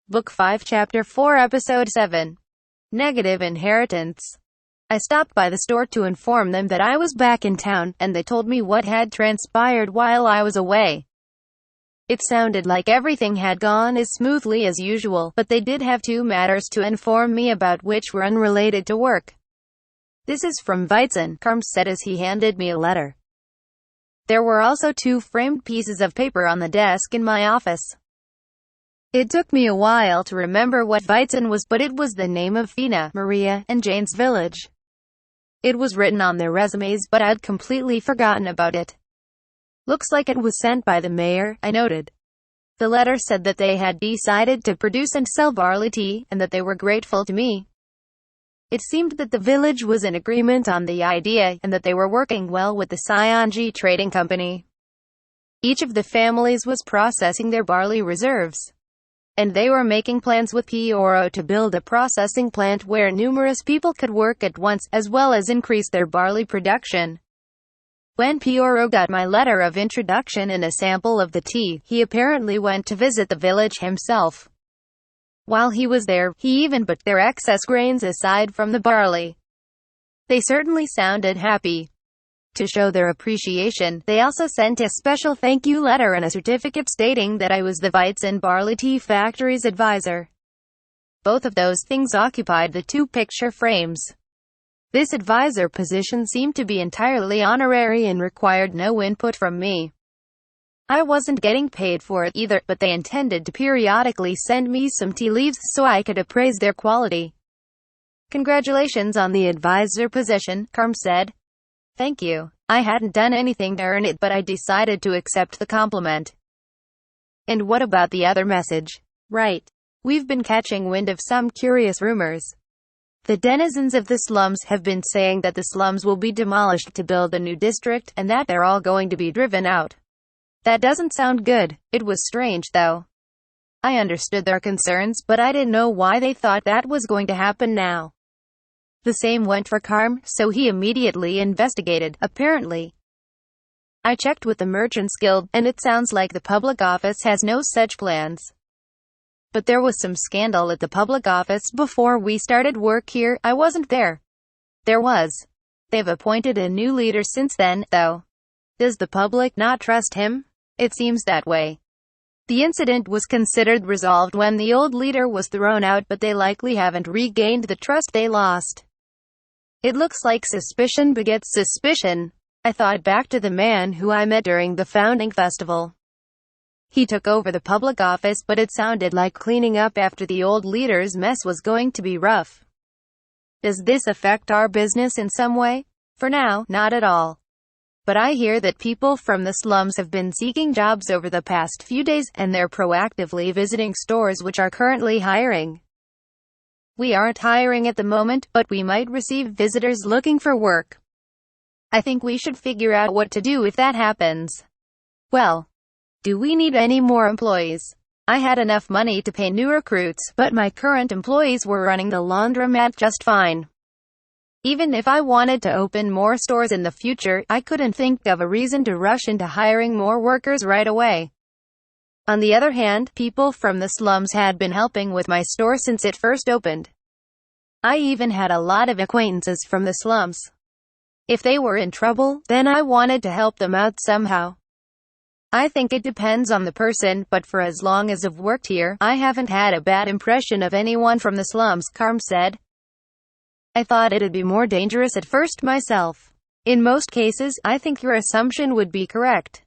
Book 5 Chapter 4 Episode 7. Negative Inheritance. I stopped by the store to inform them that I was back in town, and they told me what had transpired while I was away. It sounded like everything had gone as smoothly as usual, but they did have two matters to inform me about which were unrelated to work. "This is from Weizen," Carm said as he handed me a letter. There were also two framed pieces of paper on the desk in my office. It took me a while to remember what Weizen was, but it was the name of Fina, Maria, and Jane's village. It was written on their resumes, but I'd completely forgotten about it. "Looks like it was sent by the mayor," I noted. The letter said that they had decided to produce and sell barley tea, and that they were grateful to me. It seemed that the village was in agreement on the idea, and that they were working well with the Sionji Trading Company. Each of the families was processing their barley reserves, and they were making plans with Pioro to build a processing plant where numerous people could work at once, as well as increase their barley production. When Pioro got my letter of introduction and a sample of the tea, he apparently went to visit the village himself. While he was there, he even put their excess grains aside from the barley. They certainly sounded happy. To show their appreciation, they also sent a special thank you letter and a certificate stating that I was the Weizen Barley Tea Factory's advisor. Both of those things occupied the two picture frames. This advisor position seemed to be entirely honorary and required no input from me. I wasn't getting paid for it either, but they intended to periodically send me some tea leaves so I could appraise their quality. "Congratulations on the advisor position," Carm said. "Thank you. I hadn't done anything to earn it, but I decided to accept the compliment." "And what about the other message?" "Right. We've been catching wind of some curious rumors. The denizens of the slums have been saying that the slums will be demolished to build a new district, and that they're all going to be driven out. That doesn't sound good." It was strange, though. I understood their concerns, but I didn't know why they thought that was going to happen now. The same went for Carm, so he immediately investigated, apparently. "I checked with the Merchants Guild, and it sounds like the public office has no such plans. But there was some scandal at the public office before we started work here. I wasn't there." "There was. They've appointed a new leader since then, though. Does the public not trust him?" "It seems that way. The incident was considered resolved when the old leader was thrown out, but they likely haven't regained the trust they lost. It looks like suspicion begets suspicion." I thought back to the man who I met during the founding festival. He took over the public office, but it sounded like cleaning up after the old leader's mess was going to be rough. "Does this affect our business in some way?" "For now, not at all. But I hear that people from the slums have been seeking jobs over the past few days, and they're proactively visiting stores which are currently hiring. We aren't hiring at the moment, but we might receive visitors looking for work. I think we should figure out what to do if that happens." "Well, do we need any more employees?" "I had enough money to pay new recruits, but my current employees were running the laundromat just fine. Even if I wanted to open more stores in the future, I couldn't think of a reason to rush into hiring more workers right away." On the other hand, people from the slums had been helping with my store since it first opened. I even had a lot of acquaintances from the slums. If they were in trouble, then I wanted to help them out somehow. "I think it depends on the person, but for as long as I've worked here, I haven't had a bad impression of anyone from the slums," Carm said. "I thought it'd be more dangerous at first myself. In most cases, I think your assumption would be correct.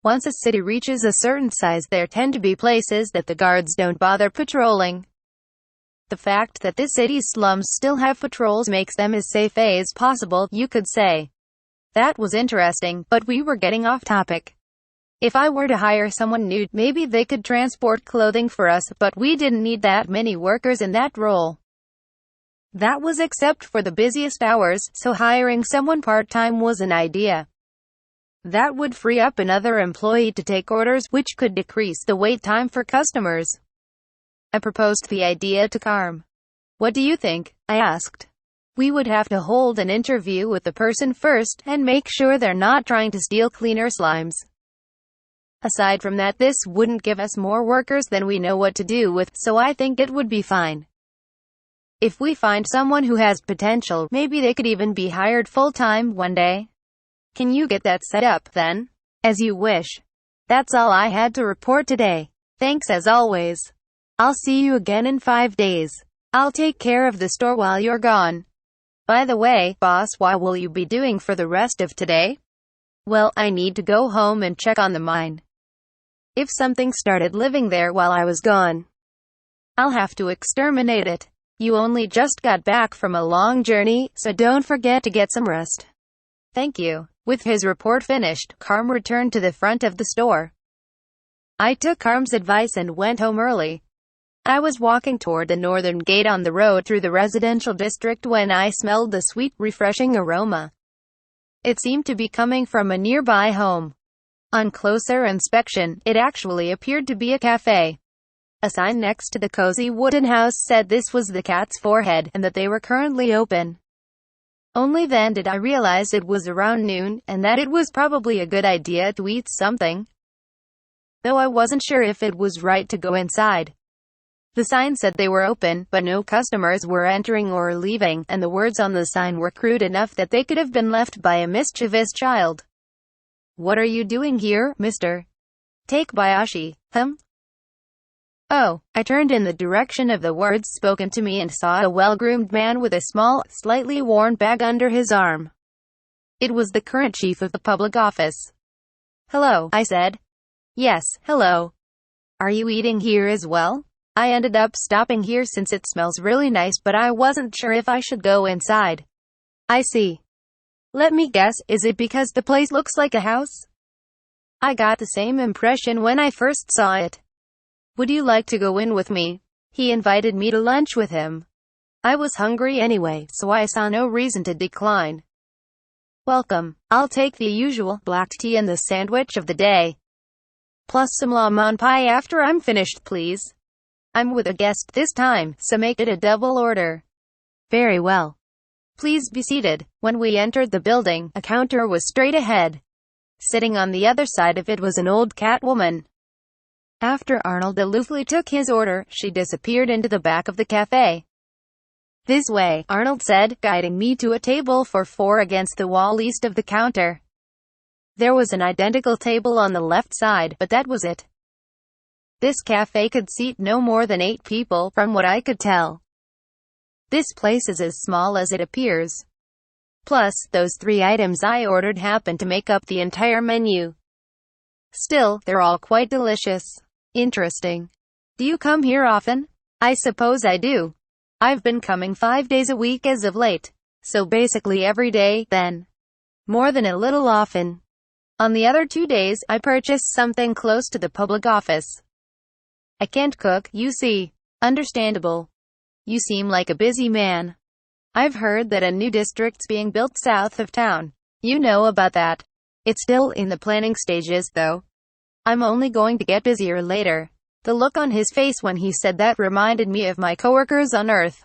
Once a city reaches a certain size, there tend to be places that the guards don't bother patrolling. The fact that this city's slums still have patrols makes them as safe as possible, you could say." That was interesting, but we were getting off topic. "If I were to hire someone new, maybe they could transport clothing for us, but we didn't need that many workers in that role. That was except for the busiest hours, so hiring someone part-time was an idea. That would free up another employee to take orders, which could decrease the wait time for customers." I proposed the idea to Carm. "What do you think?" I asked. "We would have to hold an interview with the person first, and make sure they're not trying to steal cleaner slimes." Aside from that, this wouldn't give us more workers than we know what to do with, so I think it would be fine. If we find someone who has potential, maybe they could even be hired full-time one day. Can you get that set up, then? As you wish. That's all I had to report today. Thanks as always. I'll see you again in 5 days. I'll take care of the store while you're gone. By the way, boss, what will you be doing for the rest of today? Well, I need to go home and check on the mine. If something started living there while I was gone, I'll have to exterminate it. You only just got back from a long journey, so don't forget to get some rest. Thank you. With his report finished, Carm returned to the front of the store. I took Carm's advice and went home early. I was walking toward the northern gate on the road through the residential district when I smelled the sweet, refreshing aroma. It seemed to be coming from a nearby home. On closer inspection, it actually appeared to be a cafe. A sign next to the cozy wooden house said this was the Cat's Forehead, and that they were currently open. Only then did I realize it was around noon, and that it was probably a good idea to eat something. Though I wasn't sure if it was right to go inside. The sign said they were open, but no customers were entering or leaving, and the words on the sign were crude enough that they could have been left by a mischievous child. What are you doing here, mister? Take Bayashi, Oh, I turned in the direction of the words spoken to me and saw a well-groomed man with a small, slightly worn bag under his arm. It was the current chief of the public office. Hello, I said. Yes, hello. Are you eating here as well? I ended up stopping here since it smells really nice, but I wasn't sure if I should go inside. I see. Let me guess, is it because the place looks like a house? I got the same impression when I first saw it. Would you like to go in with me? He invited me to lunch with him. I was hungry anyway, so I saw no reason to decline. Welcome. I'll take the usual black tea and the sandwich of the day. Plus some lemon pie after I'm finished, please. I'm with a guest this time, so make it a double order. Very well. Please be seated. When we entered the building, a counter was straight ahead. Sitting on the other side of it was an old cat woman. After Arnold aloofly took his order, she disappeared into the back of the cafe. This way, Arnold said, guiding me to a table for 4 against the wall east of the counter. There was an identical table on the left side, but that was it. This cafe could seat no more than 8 people, from what I could tell. This place is as small as it appears. Plus, those 3 items I ordered happen to make up the entire menu. Still, they're all quite delicious. Interesting. Do you come here often? I suppose I do. I've been coming 5 days a week as of late. So basically every day, then. More than a little often. On the other 2 days, I purchase something close to the public office. I can't cook, you see. Understandable. You seem like a busy man. I've heard that a new district's being built south of town. You know about that. It's still in the planning stages, though. I'm only going to get busier later. The look on his face when he said that reminded me of my coworkers on Earth.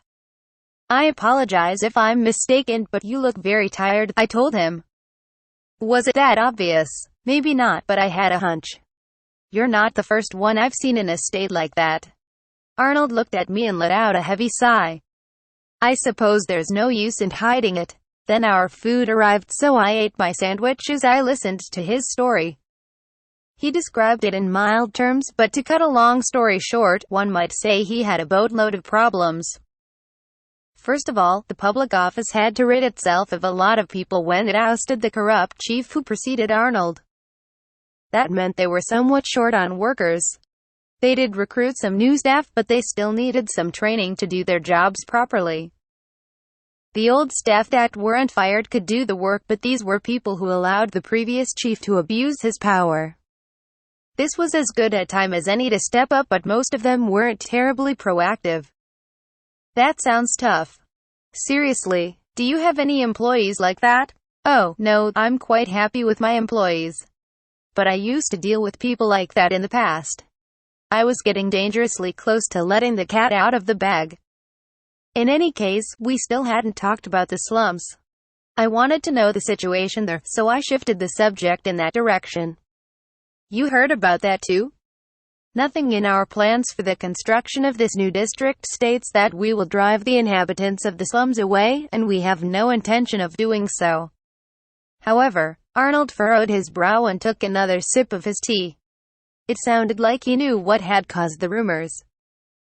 I apologize if I'm mistaken, but you look very tired, I told him. Was it that obvious? Maybe not, but I had a hunch. You're not the first one I've seen in a state like that. Arnold looked at me and let out a heavy sigh. I suppose there's no use in hiding it. Then our food arrived, so I ate my sandwich as I listened to his story. He described it in mild terms, but to cut a long story short, one might say he had a boatload of problems. First of all, the public office had to rid itself of a lot of people when it ousted the corrupt chief who preceded Arnold. That meant they were somewhat short on workers. They did recruit some new staff, but they still needed some training to do their jobs properly. The old staff that weren't fired could do the work, but these were people who allowed the previous chief to abuse his power. This was as good a time as any to step up, but most of them weren't terribly proactive. That sounds tough. Seriously, do you have any employees like that? Oh, no, I'm quite happy with my employees. But I used to deal with people like that in the past. I was getting dangerously close to letting the cat out of the bag. In any case, we still hadn't talked about the slums. I wanted to know the situation there, so I shifted the subject in that direction. You heard about that too? Nothing in our plans for the construction of this new district states that we will drive the inhabitants of the slums away, and we have no intention of doing so. However, Arnold furrowed his brow and took another sip of his tea. It sounded like he knew what had caused the rumors.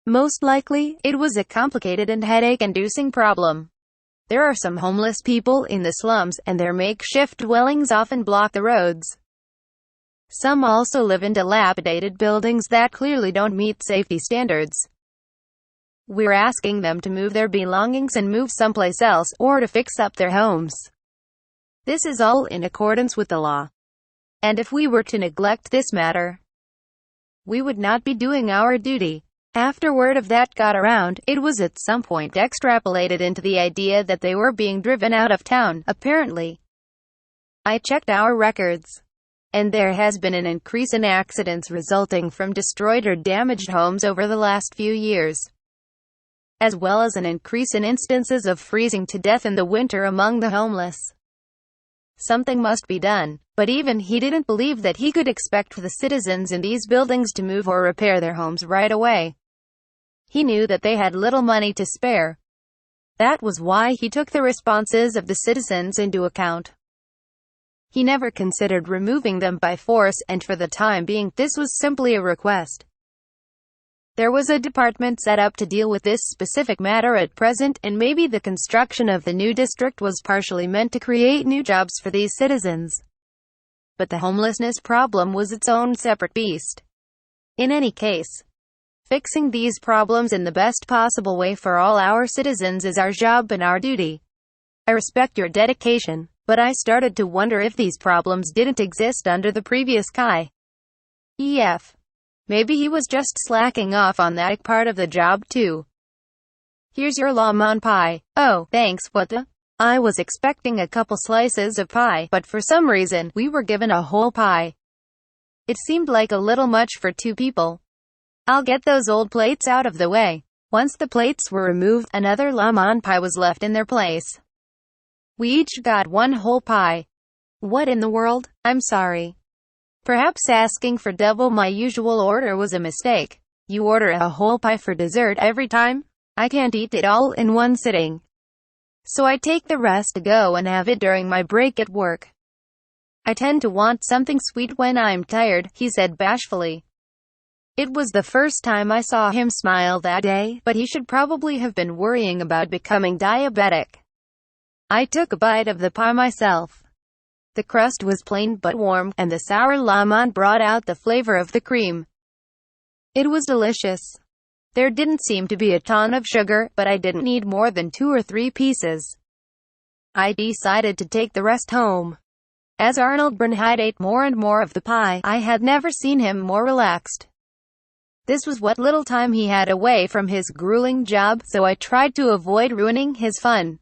Most likely, it was a complicated and headache-inducing problem. There are some homeless people in the slums, and their makeshift dwellings often block the roads. Some also live in dilapidated buildings that clearly don't meet safety standards. We're asking them to move their belongings and move someplace else, or to fix up their homes. This is all in accordance with the law. And if we were to neglect this matter, we would not be doing our duty. After word of that got around, it was at some point extrapolated into the idea that they were being driven out of town, apparently. I checked our records, and there has been an increase in accidents resulting from destroyed or damaged homes over the last few years, as well as an increase in instances of freezing to death in the winter among the homeless. Something must be done, but even he didn't believe that he could expect the citizens in these buildings to move or repair their homes right away. He knew that they had little money to spare. That was why he took the responses of the citizens into account. He never considered removing them by force, and for the time being, this was simply a request. There was a department set up to deal with this specific matter at present, and maybe the construction of the new district was partially meant to create new jobs for these citizens. But the homelessness problem was its own separate beast. In any case, fixing these problems in the best possible way for all our citizens is our job and our duty. I respect your dedication, but I started to wonder if these problems didn't exist under the previous guy. Maybe he was just slacking off on that part of the job too. Here's your lemon pie. Oh, thanks, what the? I was expecting a couple slices of pie, but for some reason, we were given a whole pie. It seemed like a little much for two people. I'll get those old plates out of the way. Once the plates were removed, another lemon pie was left in their place. We each got one whole pie. What in the world? I'm sorry. Perhaps asking for double my usual order was a mistake. You order a whole pie for dessert every time? I can't eat it all in one sitting. So I take the rest to go and have it during my break at work. I tend to want something sweet when I'm tired, he said bashfully. It was the first time I saw him smile that day, but he should probably have been worrying about becoming diabetic. I took a bite of the pie myself. The crust was plain but warm, and the sour lemon brought out the flavor of the cream. It was delicious. There didn't seem to be a ton of sugar, but I didn't need more than 2 or 3 pieces. I decided to take the rest home. As Arnold Bernheid ate more and more of the pie, I had never seen him more relaxed. This was what little time he had away from his grueling job, so I tried to avoid ruining his fun.